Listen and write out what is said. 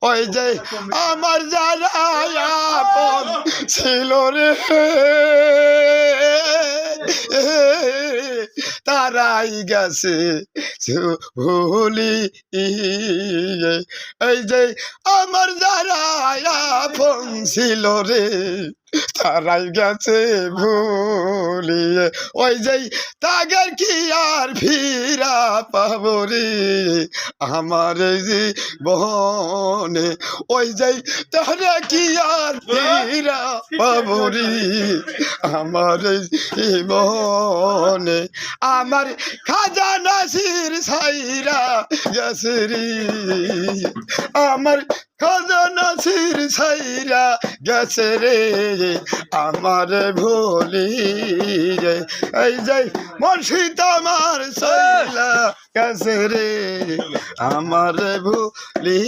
ওই যে আমার যারা আপন ছিল রে তারাই গেছে ভুলি এই যে আমার যারা আপন ছিল রে তারাই গেছে ভুলিয়ে ওই যে তাগের কি আর ফিরা পাবো রে আমার জীবনে ওই যে তারা কি আর ফিরা পাবো রে আমার জীবনে আমার খাজা নাসির সাইরা গেছে রে আমার খাজা নাসির সাইরা গেছে রে আমার ভুলি রে এই যে মুর্শিদ আমার সাইরা গেছে রে আমার ভুলি